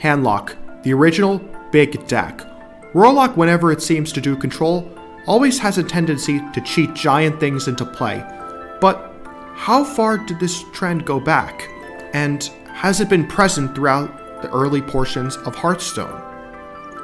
Handlock, the original big deck. Warlock, whenever it seems to do control, always has a tendency to cheat giant things into play. But how far did this trend go back? And has it been present throughout the early portions of Hearthstone?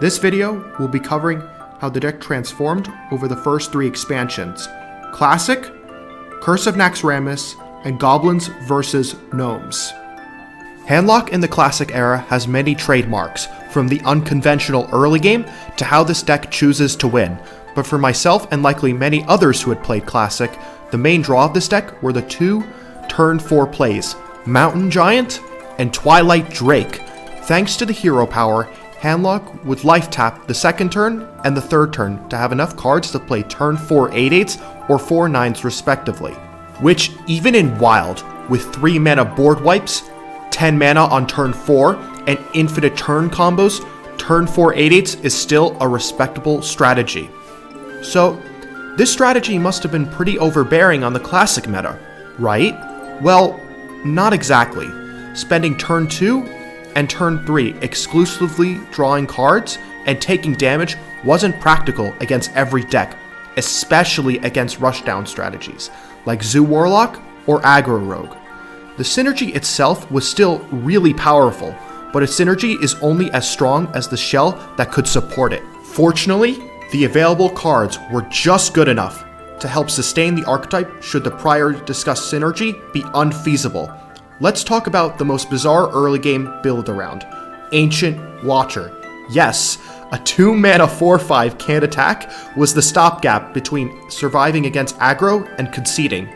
This video will be covering how the deck transformed over the first 3 expansions: Classic, Curse of Naxxramas, and Goblins vs. Gnomes. Handlock in the Classic era has many trademarks, from the unconventional early game to how this deck chooses to win. But for myself and likely many others who had played Classic, the main draw of this deck were the 2 turn 4 plays, Mountain Giant and Twilight Drake. Thanks to the hero power, Handlock would life tap the second turn and the third turn to have enough cards to play turn 4 8/8s or 4 9s respectively. Which, even in Wild, with 3 mana board wipes, 10 mana on turn 4, and infinite turn combos, turn 4 8/8s is still a respectable strategy. So, this strategy must have been pretty overbearing on the Classic meta, right? Well, not exactly. Spending turn 2 and turn 3 exclusively drawing cards and taking damage wasn't practical against every deck, especially against rushdown strategies, like Zoo Warlock or Aggro Rogue. The synergy itself was still really powerful, but a synergy is only as strong as the shell that could support it. Fortunately, the available cards were just good enough to help sustain the archetype should the prior discussed synergy be unfeasible. Let's talk about the most bizarre early game build around, Ancient Watcher. Yes, a 2 mana 4/5 can't attack was the stopgap between surviving against aggro and conceding.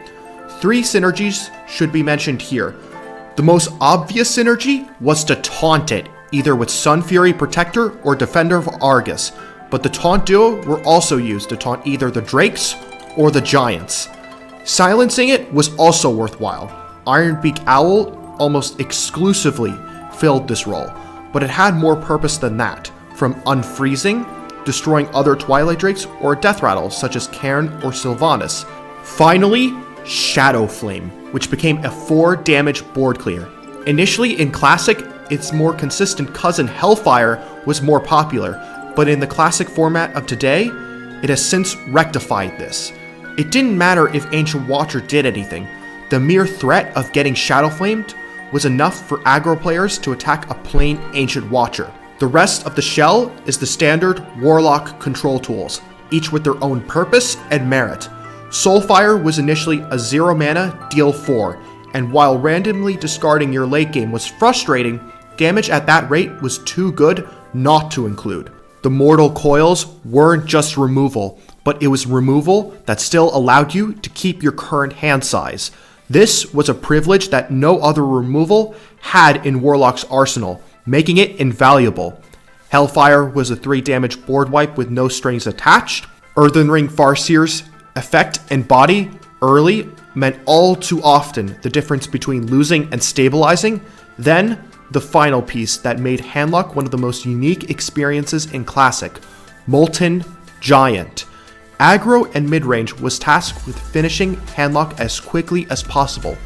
3 synergies should be mentioned here. The most obvious synergy was to taunt it, either with Sun Fury Protector or Defender of Argus, but the taunt duo were also used to taunt either the Drakes or the Giants. Silencing it was also worthwhile. Ironbeak Owl almost exclusively filled this role, but it had more purpose than that, from unfreezing, destroying other Twilight Drakes, or Death Rattle such as Cairn or Sylvanas. Finally, Shadow Flame, which became a 4 damage board clear. Initially in Classic, its more consistent cousin Hellfire was more popular, but in the Classic format of today, it has since rectified this. It didn't matter if Ancient Watcher did anything. The mere threat of getting Shadow Flamed was enough for aggro players to attack a plain Ancient Watcher. The rest of the shell is the standard Warlock control tools, each with their own purpose and merit. Soulfire was initially a 0 mana deal 4, and while randomly discarding your late game was frustrating, damage at that rate was too good not to include. The Mortal Coils weren't just removal, but it was removal that still allowed you to keep your current hand size. This was a privilege that no other removal had in Warlock's arsenal, making it invaluable. Hellfire was a 3 damage board wipe with no strings attached. Earthen Ring Farseer's effect and body early meant all too often the difference between losing and stabilizing. Then, the final piece that made Handlock one of the most unique experiences in Classic, Molten Giant. Aggro and midrange was tasked with finishing Handlock as quickly as possible,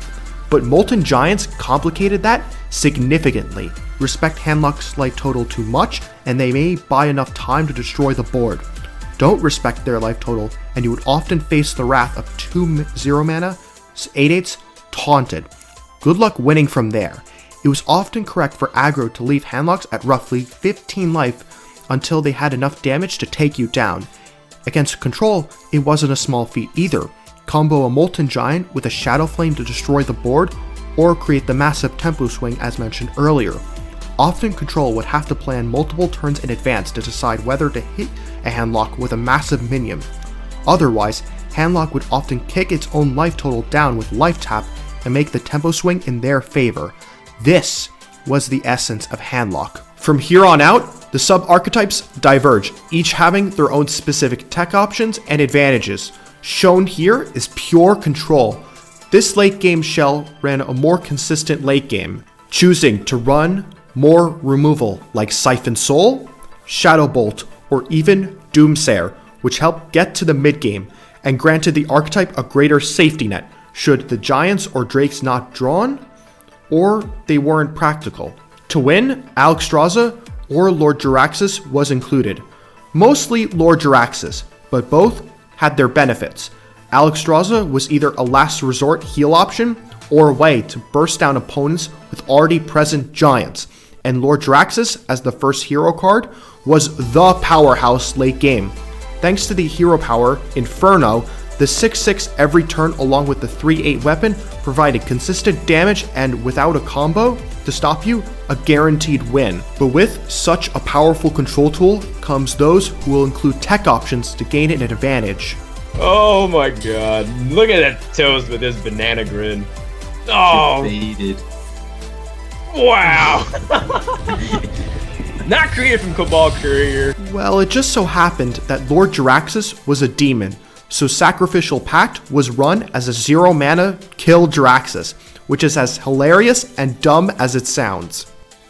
but Molten Giants complicated that significantly. Respect Handlock's life total too much, and they may buy enough time to destroy the board. Don't respect their life total, and you would often face the wrath of 2 0 mana 8/8s taunted. Good luck winning from there. It was often correct for aggro to leave Handlocks at roughly 15 life until they had enough damage to take you down. Against control, it wasn't a small feat either. Combo a Molten Giant with a Shadow Flame to destroy the board, or create the massive tempo swing as mentioned earlier. Often control would have to plan multiple turns in advance to decide whether to hit a Handlock with a massive minion. Otherwise, Handlock would often kick its own life total down with life tap and make the tempo swing in their favor. This was the essence of Handlock. From here on out, the sub-archetypes diverge, each having their own specific tech options and advantages. Shown here is pure control. This late game shell ran a more consistent late game, choosing to run more removal like Siphon Soul, Shadow Bolt, or even Doomsayer, which helped get to the mid game and granted the archetype a greater safety net should the Giants or Drakes not drawn, or they weren't practical. To win, Alexstrasza or Lord Jaraxxus was included. Mostly Lord Jaraxxus, but both had their benefits. Alexstrasza was either a last resort heal option or a way to burst down opponents with already present giants, and Lord Jaraxxus, as the first hero card, was the powerhouse late game. Thanks to the hero power, Inferno, the 6/6 every turn along with the 3/8 weapon provided consistent damage and, without a combo to stop you, a guaranteed win. But with such a powerful control tool comes those who will include tech options to gain an advantage. Oh my god, look at that toast with his banana grin. Oh, Faded. Wow. Not created from Cabal Courier. Well, it just so happened that Lord Jaraxxus was a demon, so Sacrificial Pact was run as a 0 mana kill Jaraxxus, which is as hilarious and dumb as it sounds.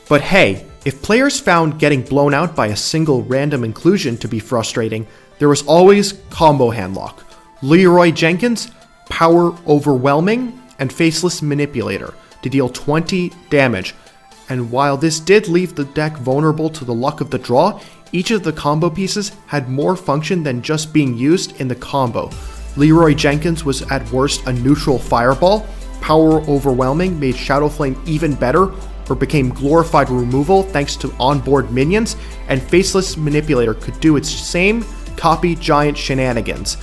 But hey, if players found getting blown out by a single random inclusion to be frustrating, there was always Combo Handlock, Leroy Jenkins, Power Overwhelming, and Faceless Manipulator to deal 20 damage. And while this did leave the deck vulnerable to the luck of the draw, each of the combo pieces had more function than just being used in the combo. Leroy Jenkins was at worst a neutral fireball, Power Overwhelming made Shadow Flame even better or became glorified removal thanks to onboard minions, and Faceless Manipulator could do its same copy giant shenanigans.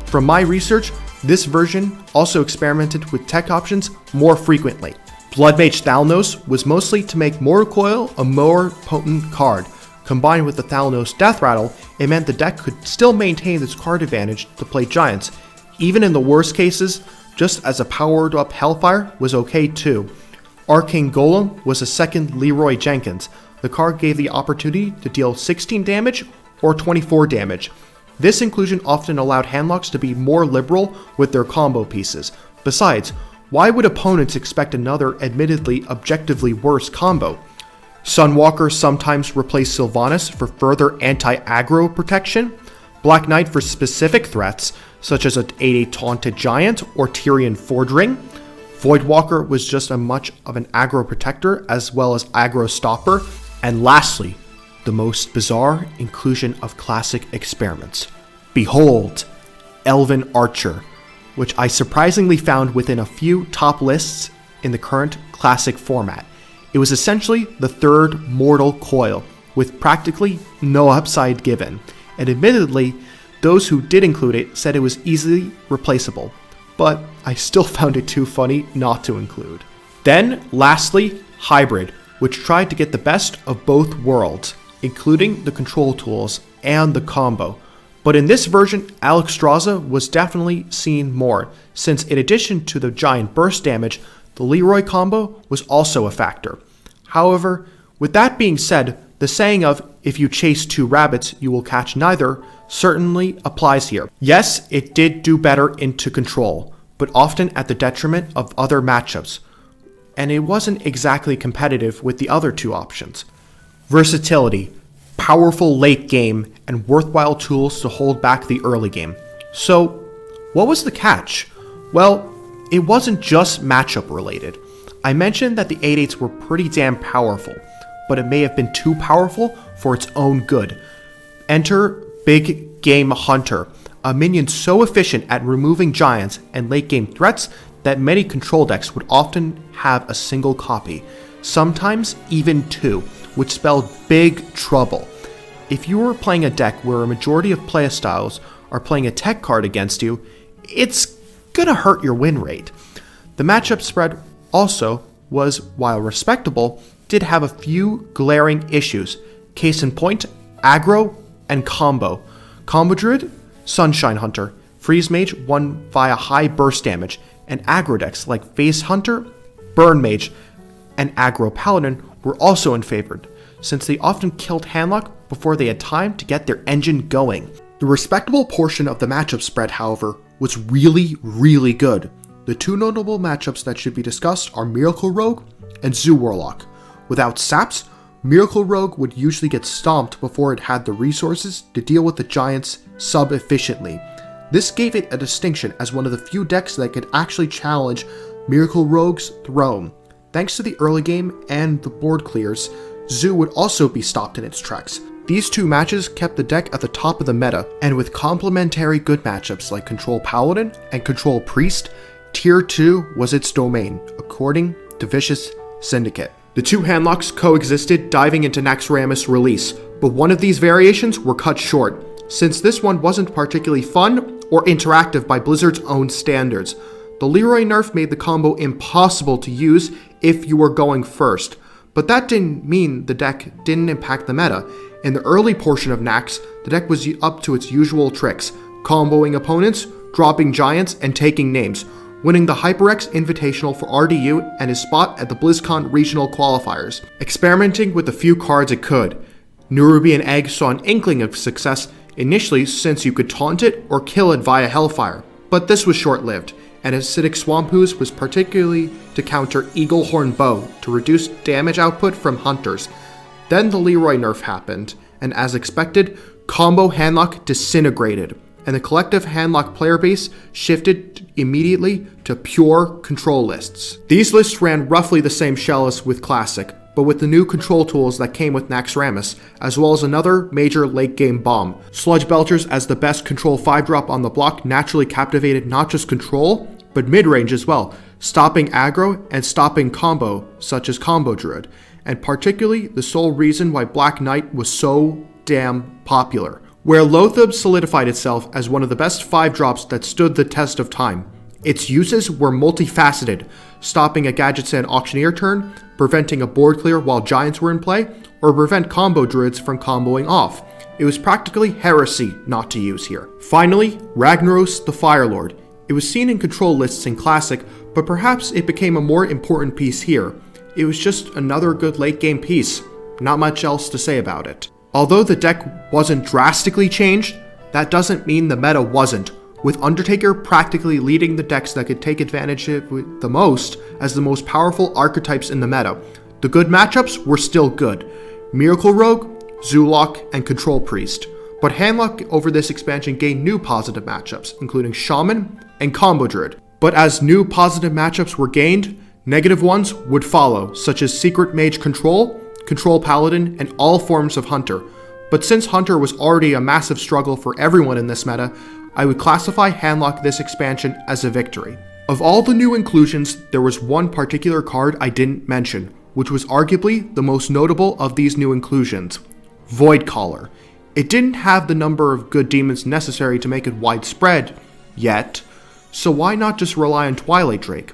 From my research, this version also experimented with tech options more frequently. Bloodmage Thalnos was mostly to make Mortal Coil a more potent card. Combined with the Thalnos Death Rattle, it meant the deck could still maintain its card advantage to play giants. Even in the worst cases, just as a powered up Hellfire was okay too. Arcane Golem was a second Leroy Jenkins. The card gave the opportunity to deal 16 damage or 24 damage. This inclusion often allowed handlocks to be more liberal with their combo pieces. Besides, why would opponents expect another admittedly objectively worse combo? Sunwalker sometimes replaced Sylvanas for further anti-aggro protection, Black Knight for specific threats such as an 8/8 Taunted Giant or Tyrian Fordring. Voidwalker was just as much of an aggro protector as well as aggro stopper. And lastly, the most bizarre inclusion of classic experiments. Behold, Elven Archer, which I surprisingly found within a few top lists in the current classic format. It was essentially the third Mortal Coil, with practically no upside given, and admittedly, those who did include it said it was easily replaceable, but I still found it too funny not to include. Then, lastly, Hybrid, which tried to get the best of both worlds, including the control tools and the combo. But in this version, Alexstrasza was definitely seen more, since in addition to the giant burst damage, the Leroy combo was also a factor. However, with that being said, the saying of, if you chase two rabbits, you will catch neither, certainly applies here. Yes, it did do better into control, but often at the detriment of other matchups, and it wasn't exactly competitive with the other two options. Versatility, powerful late game, and worthwhile tools to hold back the early game. So, what was the catch? Well, it wasn't just matchup related. I mentioned that the 8/8s were pretty damn powerful, but it may have been too powerful for its own good. Enter Big Game Hunter, a minion so efficient at removing giants and late game threats that many control decks would often have a single copy, sometimes even two, which spelled big trouble. If you were playing a deck where a majority of playstyles are playing a tech card against you, it's gonna hurt your win rate. The matchup spread also was, while respectable, did have a few glaring issues. Case in point, aggro and combo. Combo Druid, Sunshine Hunter, Freeze Mage won via high burst damage, and aggro decks like Phase Hunter, Burn Mage, and Aggro Paladin were also in favor, since they often killed Handlock before they had time to get their engine going. The respectable portion of the matchup spread, however, was really good. The two notable matchups that should be discussed are Miracle Rogue and Zoo Warlock. Without saps, Miracle Rogue would usually get stomped before it had the resources to deal with the giants sub-efficiently. This gave it a distinction as one of the few decks that could actually challenge Miracle Rogue's throne. Thanks to the early game and the board clears, Zoo would also be stopped in its tracks. These two matches kept the deck at the top of the meta, and with complementary good matchups like Control Paladin and Control Priest, Tier 2 was its domain, according to Vicious Syndicate. The two handlocks coexisted, diving into Naxxramas' release, but one of these variations were cut short, since this one wasn't particularly fun or interactive by Blizzard's own standards. The Leroy nerf made the combo impossible to use if you were going first, but that didn't mean the deck didn't impact the meta. In the early portion of Naxx, the deck was up to its usual tricks, comboing opponents, dropping giants, and taking names, winning the HyperX Invitational for RDU and his spot at the BlizzCon regional qualifiers, experimenting with the few cards it could. Nerubian Egg saw an inkling of success initially since you could taunt it or kill it via Hellfire, but this was short-lived, and Acidic Swamp Ooze was particularly to counter Eaglehorn Bow to reduce damage output from hunters. Then the Leroy nerf happened, and as expected, combo Handlock disintegrated, and the collective Handlock player base shifted immediately to pure control lists. These lists ran roughly the same shell as with Classic, but with the new control tools that came with Naxxramas, as well as another major late-game bomb. Sludge Belchers as the best control 5-drop on the block naturally captivated not just control, but mid-range as well, stopping aggro and stopping combo, such as Combo Druid, and particularly the sole reason why Black Knight was so damn popular, where Loatheb solidified itself as one of the best 5-drops that stood the test of time. Its uses were multifaceted, stopping a Gadgetzan Auctioneer turn, preventing a board clear while Giants were in play, or prevent Combo Druids from comboing off. It was practically heresy not to use here. Finally, Ragnaros the Firelord. It was seen in control lists in Classic, but perhaps it became a more important piece here. It was just another good late game piece. Not much else to say about it. Although the deck wasn't drastically changed, that doesn't mean the meta wasn't, with Undertaker practically leading the decks that could take advantage of it the most as the most powerful archetypes in the meta. The good matchups were still good: Miracle Rogue, Zoolock, and Control Priest. But Handlock over this expansion gained new positive matchups, including Shaman and Combo Druid. But as new positive matchups were gained, negative ones would follow, such as Secret Mage Control, Control Paladin, and all forms of Hunter. But since Hunter was already a massive struggle for everyone in this meta, I would classify Handlock this expansion as a victory. Of all the new inclusions, there was one particular card I didn't mention, which was arguably the most notable of these new inclusions: Voidcaller. It didn't have the number of good demons necessary to make it widespread yet, so why not just rely on Twilight Drake?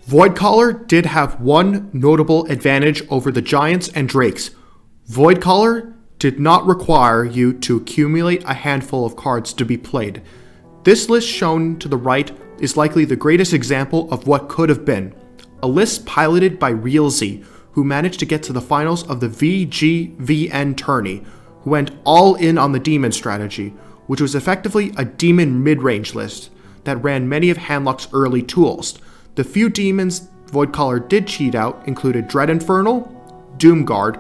Voidcaller did have one notable advantage over the Giants and Drakes. Voidcaller did not require you to accumulate a handful of cards to be played. This list shown to the right is likely the greatest example of what could have been. A list piloted by RealZ, who managed to get to the finals of the VGVN tourney, who went all in on the demon strategy, which was effectively a demon mid-range list that ran many of Handlock's early tools. The few demons Voidcaller did cheat out included Dread Infernal, Doomguard,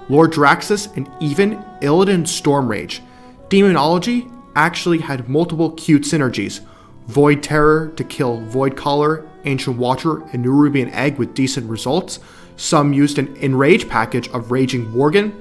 Lord Draxus, and even Illidan Stormrage. Demonology actually had multiple cute synergies: Void Terror to kill Voidcaller, Ancient Watcher, and Nerubian Egg with decent results. Some used an Enrage package of Raging Worgen,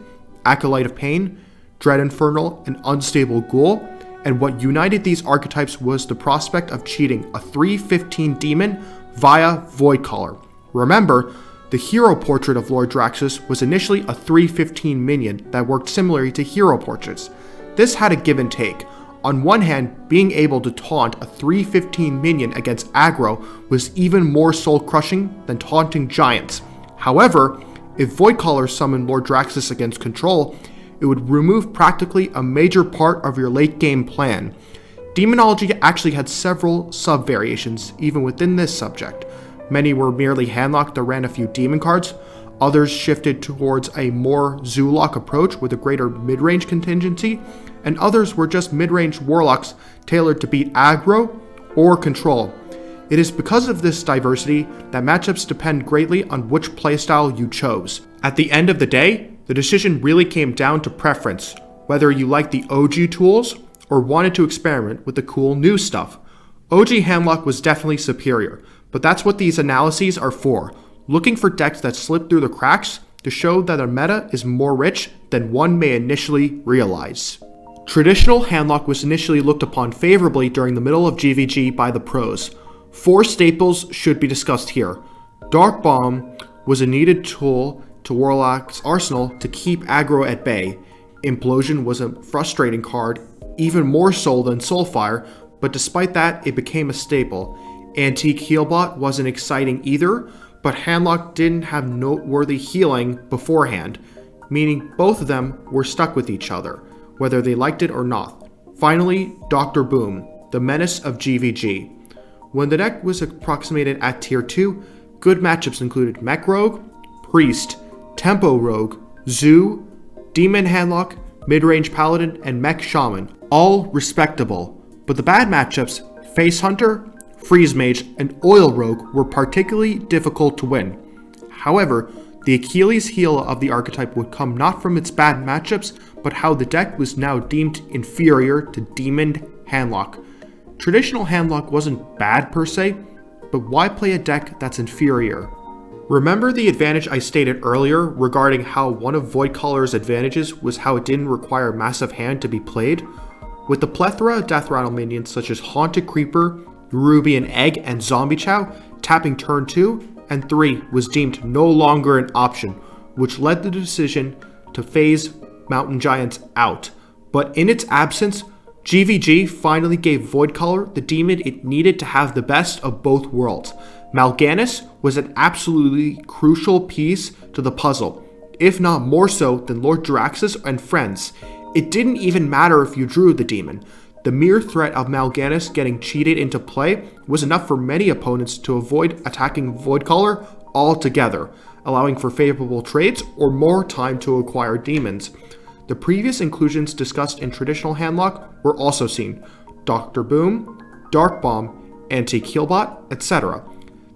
Acolyte of Pain, Dread Infernal, and Unstable Ghoul, and what united these archetypes was the prospect of cheating a 3/15 demon via Voidcaller. Remember, the hero portrait of Lord Draxus was initially a 3/15 minion that worked similarly to hero portraits. This had a give and take. On one hand, being able to taunt a 3/15 minion against aggro was even more soul-crushing than taunting giants. However, if Voidcaller summoned Lord Draxus against control, it would remove practically a major part of your late-game plan. Demonology actually had several sub-variations even within this subject. Many were merely Handlock that ran a few demon cards, others shifted towards a more Zoolock approach with a greater mid-range contingency, and others were just mid-range Warlocks tailored to beat aggro or control. It is because of this diversity that matchups depend greatly on which playstyle you chose. At the end of the day, the decision really came down to preference, whether you liked the OG tools or wanted to experiment with the cool new stuff. OG Handlock was definitely superior, but that's what these analyses are for. looking for decks that slip through the cracks to show that a meta is more rich than one may initially realize. Traditional Handlock was initially looked upon favorably during the middle of GvG by the pros. 4 staples should be discussed here. Dark Bomb was a needed tool to Warlock's arsenal to keep aggro at bay. Implosion was a frustrating card, even more so than Soulfire, but despite that, it became a staple. Antique Healbot wasn't exciting either, but Handlock didn't have noteworthy healing beforehand, meaning both of them were stuck with each other, whether they liked it or not. Finally, Dr. Boom, the menace of GvG. When the deck was approximated at tier 2, good matchups included Mech Rogue, Priest, Tempo Rogue, Zoo, Demon Handlock, Midrange Paladin, and Mech Shaman, all respectable, but the bad matchups, Face Hunter, Freeze Mage, and Oil Rogue were particularly difficult to win. However, the Achilles heel of the archetype would come not from its bad matchups, but how the deck was now deemed inferior to Demoned Handlock. Traditional Handlock wasn't bad per se, but why play a deck that's inferior? Remember the advantage I stated earlier regarding how one of Voidcaller's advantages was how it didn't require massive hand to be played? With the plethora of Death Rattle minions such as Haunted Creeper, Rubian Egg, and Zombie Chow, tapping turn 2 and 3 was deemed no longer an option, which led the decision to phase Mountain Giants out. But in its absence, GvG finally gave Voidcaller the demon it needed to have the best of both worlds. Mal'Ganis was an absolutely crucial piece to the puzzle, if not more so than Lord Jaraxxus and friends. It didn't even matter if you drew the demon. The mere threat of Mal'Ganis getting cheated into play was enough for many opponents to avoid attacking Voidcaller altogether, allowing for favorable trades or more time to acquire demons. The previous inclusions discussed in traditional Handlock were also seen: Dr. Boom, Dark Bomb, Antique Healbot, etc.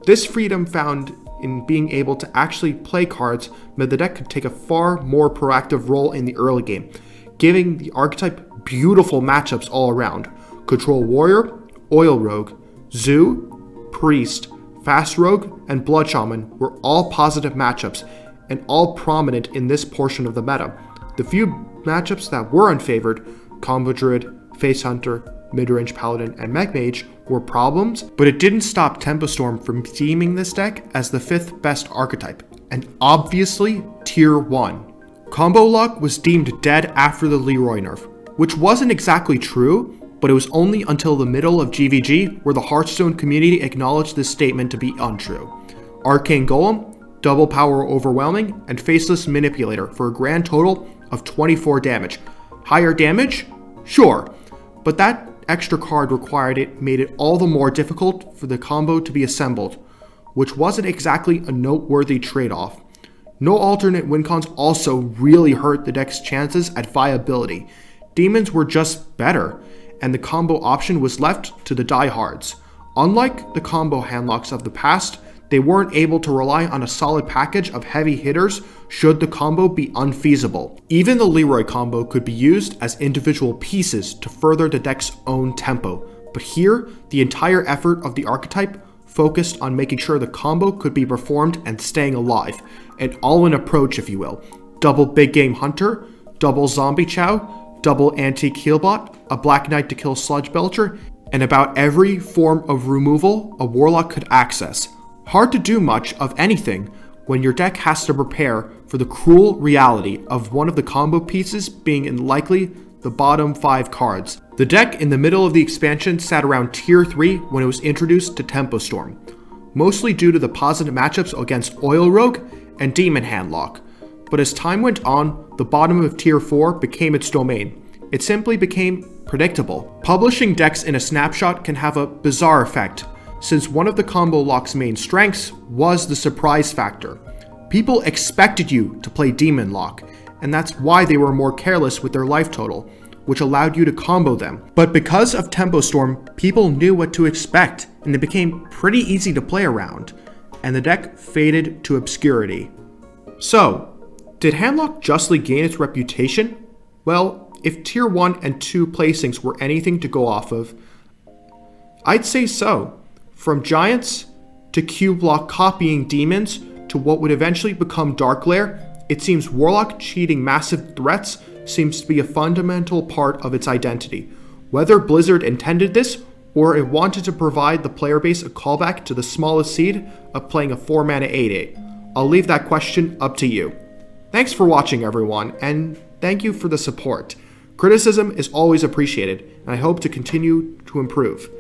This freedom found in being able to actually play cards meant the deck could take a far more proactive role in the early game, giving the archetype beautiful matchups all around. Control Warrior, Oil Rogue, Zoo, Priest, Fast Rogue, and Blood Shaman were all positive matchups, and all prominent in this portion of the meta. The few matchups that were unfavored, Combo Druid, Face Hunter, Midrange Paladin, and Mech Mage, were problems, but it didn't stop Tempo Storm from deeming this deck as the 5th best archetype, and obviously tier 1. Combo Lock was deemed dead after the Leroy nerf, which wasn't exactly true, but it was only until the middle of GvG where the Hearthstone community acknowledged this statement to be untrue. Arcane Golem, Double Power Overwhelming, and Faceless Manipulator for a grand total of 24 damage. Higher damage? Sure, but that extra card made it all the more difficult for the combo to be assembled, which wasn't exactly a noteworthy trade-off. No alternate win cons also really hurt the deck's chances at viability. Demons were just better, and the combo option was left to the diehards. Unlike the combo Handlocks of the past, they weren't able to rely on a solid package of heavy hitters should the combo be unfeasible. Even the Leroy combo could be used as individual pieces to further the deck's own tempo, but here, the entire effort of the archetype focused on making sure the combo could be performed and staying alive, an all-in approach if you will. Double Big Game Hunter, double Zombie Chow, double Antique Healbot, a Black Knight to kill Sludge Belcher, and about every form of removal a Warlock could access. Hard to do much of anything when your deck has to prepare for the cruel reality of one of the combo pieces being in likely the bottom 5 cards. The deck in the middle of the expansion sat around tier 3 when it was introduced to Tempo Storm, mostly due to the positive matchups against Oil Rogue and Demon Handlock. But as time went on, the bottom of tier 4 became its domain. It simply became predictable. Publishing decks in a snapshot can have a bizarre effect, since one of the combo lock's main strengths was the surprise factor. People expected you to play Demon Lock, and that's why they were more careless with their life total, which allowed you to combo them. But because of Tempo Storm, people knew what to expect, and it became pretty easy to play around, and the deck faded to obscurity. So, did Handlock justly gain its reputation? Well, if tier 1 and 2 placings were anything to go off of, I'd say so. From Giants to Cube Block copying demons to what would eventually become Dark Lair, it seems Warlock cheating massive threats seems to be a fundamental part of its identity. Whether Blizzard intended this, or it wanted to provide the player base a callback to the smallest seed of playing a 4-mana 8/8. I'll leave that question up to you. Thanks for watching, everyone, and thank you for the support. Criticism is always appreciated, and I hope to continue to improve.